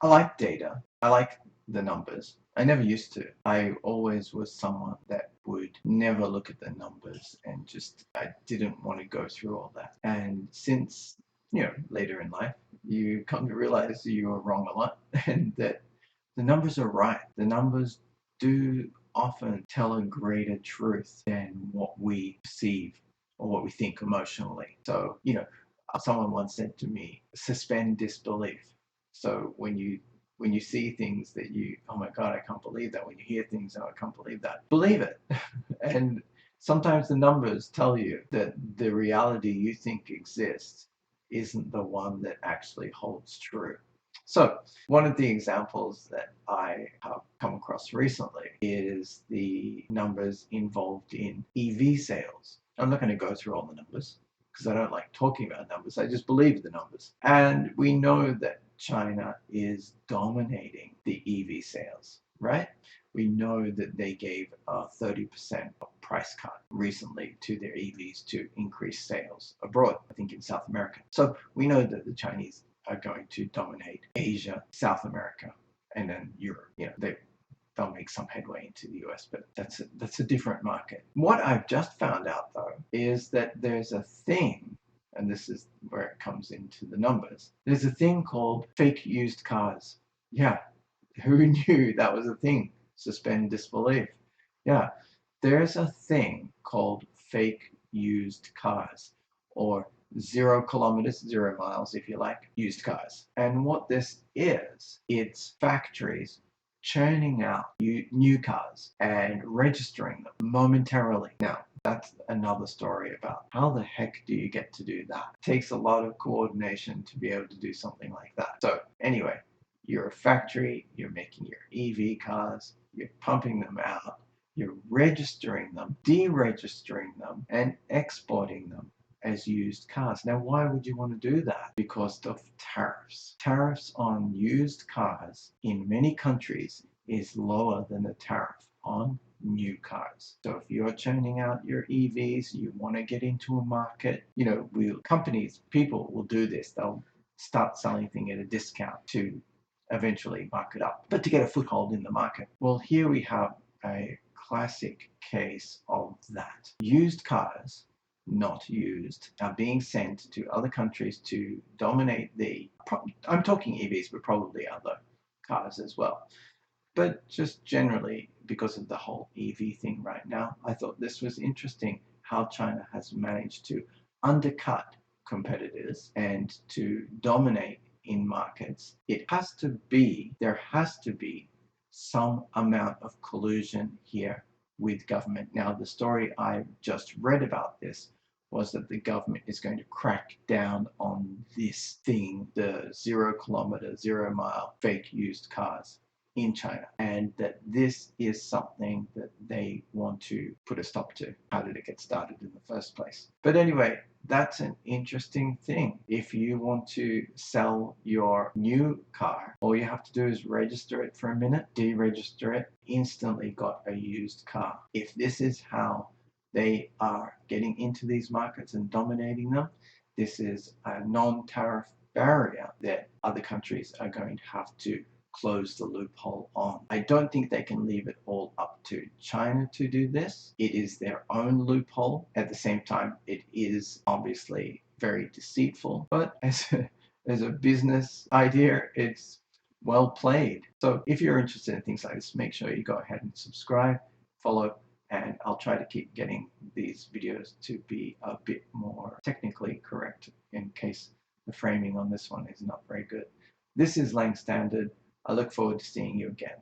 I like data. I like the numbers. I never used to. I always was someone that would never look at the numbers and just, I didn't want to go through all that. And since, later in life, you come to realize you were wrong a lot and that the numbers are right. The numbers do often tell a greater truth than what we perceive or what we think emotionally. So, someone once said to me, suspend disbelief. So when you see things that you, oh my God, I can't believe that. When you hear things, oh, I can't believe that. Believe it. And sometimes the numbers tell you that the reality you think exists isn't the one that actually holds true. So one of the examples that I have come across recently is the numbers involved in EV sales. I'm not going to go through all the numbers because I don't like talking about numbers. I just believe the numbers. And we know that China is dominating the EV sales, right? We know that they gave a 30% price cut recently to their EVs to increase sales abroad, I think in South America. So we know that the Chinese are going to dominate Asia, South America, and then Europe. They'll make some headway into the US, but that's a different market. What I've just found out though is that there's a thing, and this is where it comes into the numbers. There's a thing called fake used cars. Yeah, who knew that was a thing? Suspend disbelief. Yeah, there's a thing called fake used cars, or 0 kilometers, 0 miles, if you like, used cars. And what this is, it's factories churning out new cars and registering them momentarily. Now, that's another story about how the heck do you get to do that? It takes a lot of coordination to be able to do something like that. So anyway, you're a factory, you're making your EV cars, you're pumping them out, you're registering them, deregistering them, and exporting them as used cars. Now, why would you want to do that? Because of tariffs. Tariffs on used cars in many countries is lower than the tariff on new cars. So if you're churning out your EVs, you want to get into a market, people will do this. They'll start selling things at a discount to eventually mark it up, but to get a foothold in the market. Well, here we have a classic case of that. Used cars, not used, are being sent to other countries to dominate I'm talking EVs, but probably other cars as well. But just generally, because of the whole EV thing right now, I thought this was interesting how China has managed to undercut competitors and to dominate in markets. There has to be some amount of collusion here with government. Now, the story I just read about this was that the government is going to crack down on this thing, the 0 kilometer, 0 mile fake used cars in China, and that this is something that they want to put a stop to. How did it get started in the first place? But anyway, that's an interesting thing. If you want to sell your new car, all you have to do is register it for a minute, deregister it, instantly got a used car. If this is how they are getting into these markets and dominating them, this is a non-tariff barrier that other countries are going to have to close the loophole on. I don't think they can leave it all up to China to do this. It is their own loophole. At the same time, it is obviously very deceitful, but as a business idea, it's well played. So if you're interested in things like this, make sure you go ahead and subscribe, follow, and I'll try to keep getting these videos to be a bit more technically correct in case the framing on this one is not very good. This is Langstandard. I look forward to seeing you again.